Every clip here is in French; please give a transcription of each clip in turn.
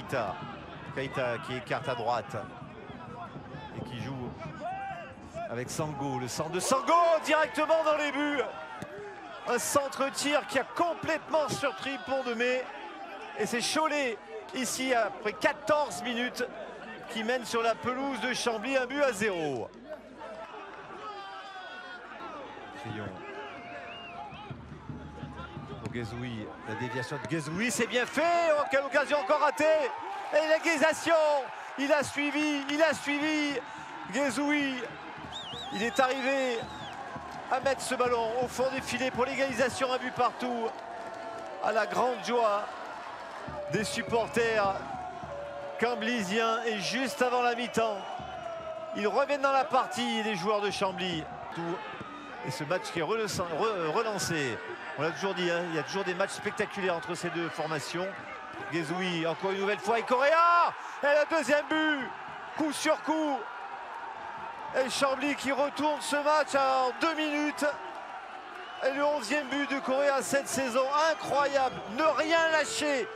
Keita. Keita qui écarte à droite et qui joue avec Sango. Le centre de Sango directement dans les buts. Un centre-tir qui a complètement surpris Pont-de-Mai. Et c'est Cholet, ici, après 14 minutes, qui mène sur la pelouse de Chambly, 1-0. Crillon. Pour Guézoui, la déviation de Guézoui, c'est bien fait. Oh, quelle occasion encore ratée. Et l'égalisation, il a suivi. Guézoui, il est arrivé à mettre ce ballon au fond du filet pour l'égalisation, un but partout. À la grande joie des supporters camblisiens. Et juste avant la mi-temps, ils reviennent dans la partie, les joueurs de Chambly. Et ce match qui est relancé. On l'a toujours dit, hein, il y a toujours des matchs spectaculaires entre ces deux formations. Guézoui, encore une nouvelle fois, et Correa. Et le deuxième but, coup sur coup. Et Chambly qui retourne ce match en 2 minutes. Et le 11e but de Correa cette saison, incroyable, ne rien lâcher.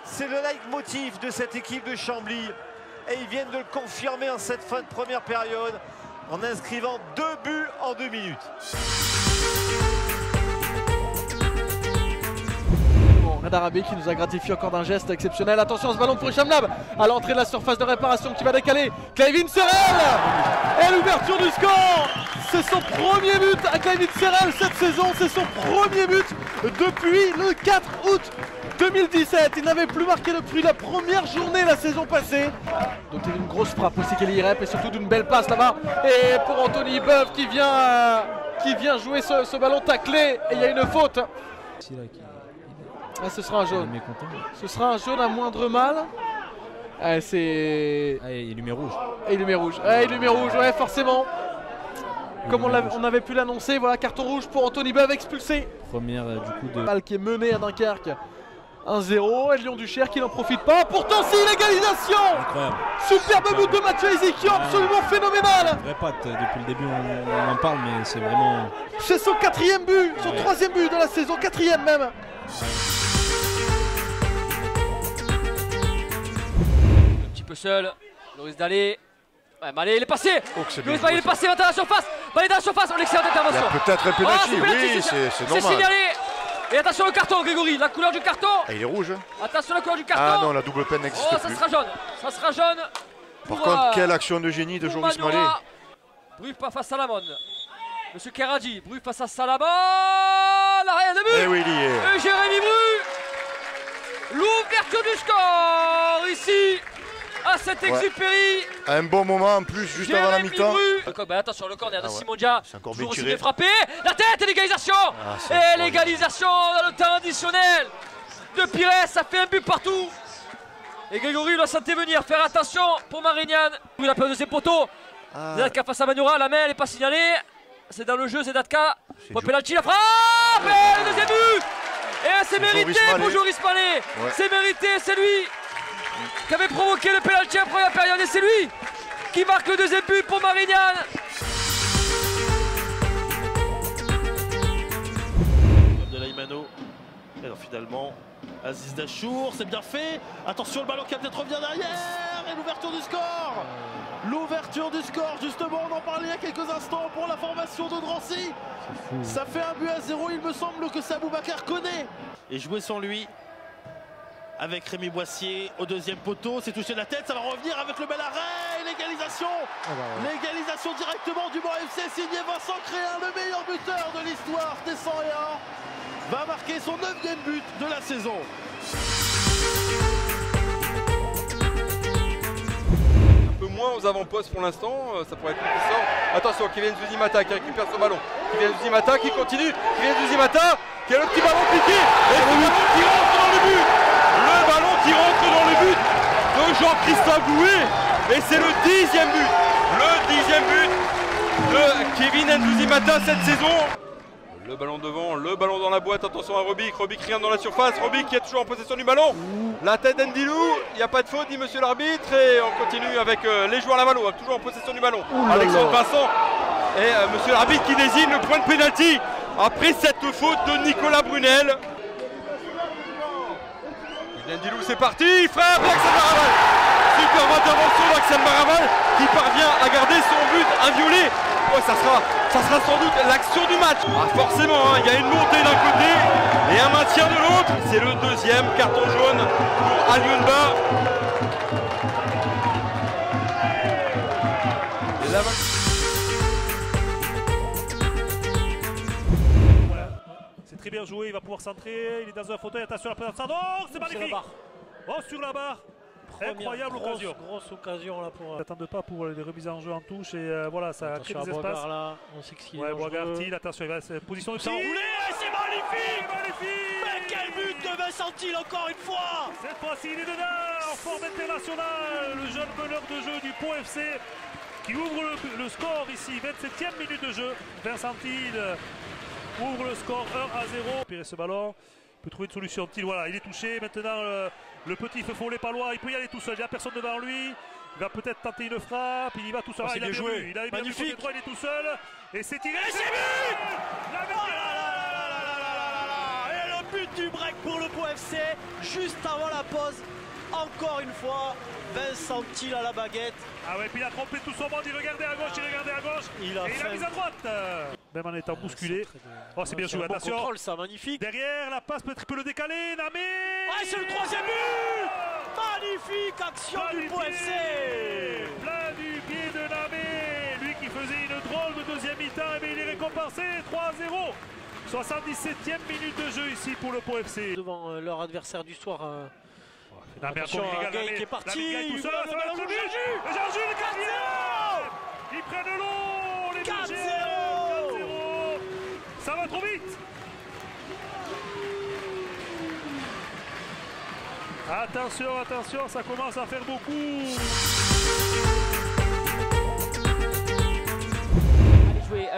C'est le leitmotiv de cette équipe de Chambly. Et ils viennent de le confirmer en cette fin de première période en inscrivant 2 buts en 2 minutes. Darabé qui nous a gratifié encore d'un geste exceptionnel. Attention, ce ballon pour Hicham Lab à l'entrée de la surface de réparation qui va décaler. Clayvin Serrel et l'ouverture du score. C'est son premier but à Clayvin Serrel cette saison. C'est son premier but depuis le 4 août 2017. Il n'avait plus marqué depuis la première journée la saison passée. Doté d'une grosse frappe aussi Kelly Rep et surtout d'une belle passe là-bas. Et pour Anthony Boeuf qui vient jouer ce ballon taclé. Et il y a une faute. Ah, ce sera un jaune. Ce sera un jaune à moindre mal. Ah, c'est. Ah, il lui met rouge. Et il lui met rouge. Ah, il lui met rouge, ouais, forcément. Comme on avait pu l'annoncer, voilà, carton rouge pour Anthony Boeuf expulsé. Première du coup de. Balle qui est menée à Dunkerque. 1-0. Et Lyon-Duchère qui n'en profite pas. Pourtant, c'est l'égalisation. Incroyable. Superbe but de Mathieu Ezekiel, absolument phénoménal. Vraie patte, depuis le début on en parle, mais c'est vraiment. C'est son 4e but, son 3e but de la saison, 4e même. Seul, Loris Dalé. Ouais, Malé, il est passé. Loris Dalé, il est passé, dans la surface. Malé dans la surface, on l'excellente intervention. Il y a peut-être un penalty, oui, c'est normal. C'est signalé. Et attention le carton, Grégory, la couleur du carton. Ah, il est rouge. Attention la couleur du carton. Ah non, la double peine n'existe plus. Ça sera jaune. Ça sera jaune. Par contre, quelle action de génie de Joris Malé. Bruf pas face à Salamon. Monsieur Keradji, Bruf face à Salamon. L'arrière de but. Et oui, il y est. Et Jérémy Bruf. L'ouverture du score ici. À cet Exupéry. À un bon moment en plus, juste avant la mi-temps. Attention, le corner de Simon Dia. C'est encore toujours bien aussi tiré. bien frappé. La tête et l'égalisation. Et l'égalisation dans le temps additionnel de Pires. Ça fait un but partout. Et Grégory doit sentir venir. Faire attention pour Marignane. Il a peur de ses poteaux. Zedatka face à Manura. La main, elle n'est pas signalée. C'est dans le jeu, Zedatka. Pour penalty, la frappe. Et le deuxième but. Et c'est mérité pour Joris Malé. C'est mérité, c'est lui qui avait provoqué le pénalty en première période et c'est lui qui marque le deuxième but pour Marignane. De Laïmano. Et alors finalement, Aziz Dachour, c'est bien fait. Attention, le ballon qui va peut-être revenir derrière. Et l'ouverture du score. L'ouverture du score, justement, on en parlait il y a quelques instants pour la formation de Drancy. Ça fait 1-0, il me semble que c'est Aboubacar Koné. Et jouer sans lui. Avec Rémi Boissier au deuxième poteau, c'est touché la tête, ça va revenir avec le bel arrêt et l'égalisation. L'égalisation directement du Mans FC, signé Vincent Créin, le meilleur buteur de l'histoire des 101, va marquer son 9e but de la saison. Un peu moins aux avant-postes pour l'instant, ça pourrait être lui qui sort. Attention, Kevin Zuzimata qui récupère son ballon. Kevin Zuzimata qui continue, Kevin Zuzimata qui a le petit ballon piqué et le ballon qui rentre dans le but. Le ballon qui rentre dans le but de Jean-Christophe Boué. Et c'est le 10e but. Le 10e but de Kevin Nzuzimata cette saison. Le ballon devant, le ballon dans la boîte. Attention à Robic. Robic rien dans la surface. Robic qui est toujours en possession du ballon. La tête d'Endilou. Il n'y a pas de faute, dit monsieur l'arbitre. Et on continue avec les joueurs Lavallo, toujours en possession du ballon. Alexandre Vincent et monsieur l'arbitre qui désigne le point de pénalty après cette faute de Nicolas Brunel. Ndilou, c'est parti, il frappe Laxane Maraval. Superbe intervention d'Axel Maraval qui parvient à garder son but inviolé. Ouais, ça sera sans doute l'action du match. Ah, forcément, il y a une montée d'un côté et un maintien de l'autre. C'est le deuxième carton jaune pour Aliounba. C'est très bien joué, il va pouvoir centrer, il est dans un fauteuil, attention à la présence. Oh, c'est magnifique! Oh, sur la barre! Incroyable occasion. Grosse occasion là pour. N'attendent pas pour les remises en jeu en touche et voilà, ça crée des espaces. Là, on sait qu'il ouais, Boisgartil, attention, il va se position de tir. C'est magnifique! Mais quel but de Vincent Thiel encore une fois! Cette fois-ci, il est dedans, en forme internationale, le jeune meneur de jeu du Pau FC qui ouvre le score ici, 27e minute de jeu. Vincent Thiel ouvre le score 1-0. Récupérer ce ballon, il peut trouver une solution. Thiel, voilà, il est touché. Maintenant, le petit feu follet palois, il peut y aller tout seul. Il n'y a personne devant lui. Il va peut-être tenter une frappe. Il y va tout seul. Il a bien joué. Il a bien vu côté droit, il est tout seul. Et c'est tiré. Et c'est but! Et le but du break pour le Pau FC, juste avant la pause. Encore une fois, Vincent Thiel à la baguette. Ah ouais, puis il a trompé tout son monde, il regardait à gauche, il regardait à gauche, et il a mis à droite. Même en étant bousculé. Oh, c'est bien joué, attention. Contrôle, ça, magnifique. Derrière, la passe peut-être peut le décaler, Namé. Ah, c'est le troisième but. Magnifique action du Pau FC. Plein du pied de Namé. Lui qui faisait une drôle de deuxième mi-temps, et il est récompensé 3-0. 77e minute de jeu ici pour le Pau FC. Devant leur adversaire du soir. Attention, Gay qui est parti, tout seul, ça va être le but. Georges, le quatrième. Ils prennent l'eau, les 4-0. Ça va trop vite. Attention, attention, ça commence à faire beaucoup.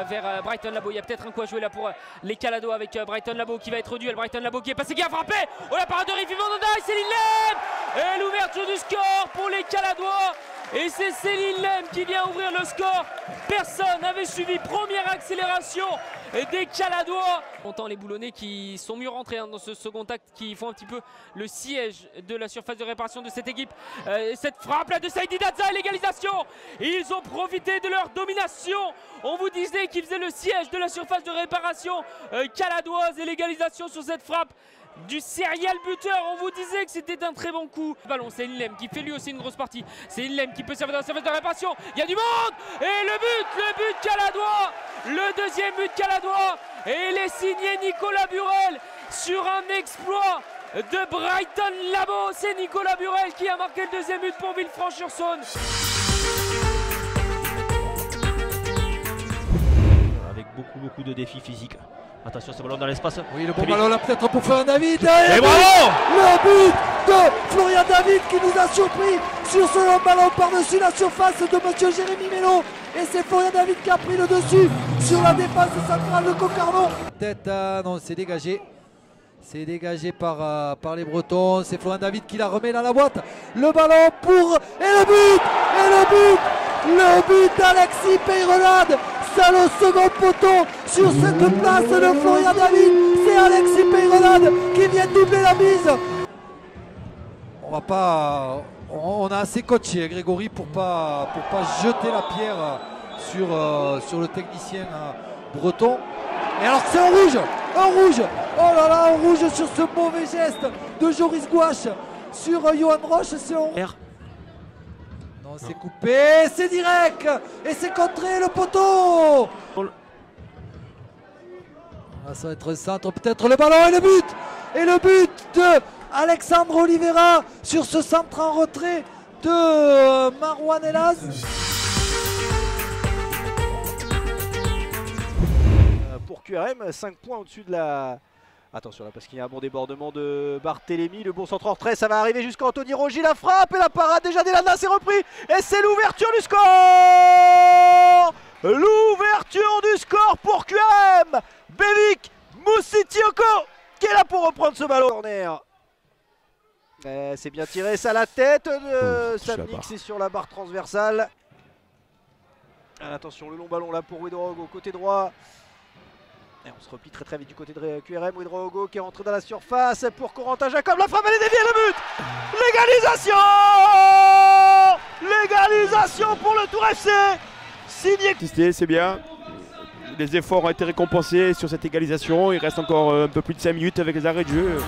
Vers Brighton Labo, il y a peut-être un coup à jouer là pour les Calados avec Brighton Labo qui va être duel. Brighton Labo qui est passé, qui a frappé. Oh, la parade de Rifi Mandanda et Céline Lem. Et l'ouverture du score pour les Caladois. Et c'est Céline Lem qui vient ouvrir le score. Personne n'avait suivi. Première accélération des Caladois. On entend les Boulonnais qui sont mieux rentrés dans ce second acte, qui font un petit peu le siège de la surface de réparation de cette équipe. Cette frappe là de Saïdi Daza et l'égalisation. Ils ont profité de leur domination. On vous disait qu'ils faisaient le siège de la surface de réparation caladoise et l'égalisation sur cette frappe du serial buteur. On vous disait que c'était un très bon coup. Ballon, c'est Lem qui fait lui aussi une grosse partie. C'est Lem qui peut servir dans la surface de réparation. Il y a du monde. Et le but caladois. Le deuxième but caladois. Et il est signé Nicolas Burel sur un exploit de Brighton Labo. C'est Nicolas Burel qui a marqué le deuxième but pour Villefranche-sur-Saône. Avec beaucoup de défis physiques. Attention, ce ballon dans l'espace. Oui, le bon ballon là peut-être pour Florian David. Et bravo! Le but de Florian David qui nous a surpris sur ce long ballon par-dessus la surface de monsieur Jérémy Mello. Et c'est Florian David qui a pris le dessus sur la défense centrale de Concarneau. Tête, non, c'est dégagé. C'est dégagé par les Bretons. C'est Florian David qui la remet dans la boîte. Le ballon pour... Et le but! Et le but! Le but d'Alexis Peyrelade. C'est le second poteau sur cette place de Florian David. C'est Alexis Peyrelade qui vient doubler la mise. On va pas... On a assez coaché Grégory pour pas jeter la pierre sur le technicien breton. Et alors c'est un rouge. Oh là là, un rouge sur ce mauvais geste de Joris Gouache sur Johan Roche. C'est un rouge. Non, c'est coupé, c'est direct. Et c'est contré le poteau. Là, ça va être un centre, peut-être le ballon et le but. Et le but de Alexandre Oliveira sur ce centre en retrait de Marouane Elaz. Pour QRM, 5 points au-dessus de la... Attention là parce qu'il y a un bon débordement de Barthélémy, le bon centre en retrait, ça va arriver jusqu'à Anthony Rogy, la frappe et la parade déjà d'Elana, c'est repris et c'est l'ouverture du score. L'ouverture du score pour QRM. Bevik Moussitioko qui est là pour reprendre ce ballon. Corner. C'est bien tiré, ça à la tête de Samnik, c'est sur la barre transversale. Attention, le long ballon là pour Wedorog au côté droit. Et on se replie très très vite du côté de QRM. Ouedraogo qui est rentré dans la surface pour Corentin Jacob. La frappe elle est déviée, le but. L'égalisation pour le Tour FC. Signé. C'est bien. Les efforts ont été récompensés sur cette égalisation. Il reste encore un peu plus de 5 minutes avec les arrêts de jeu.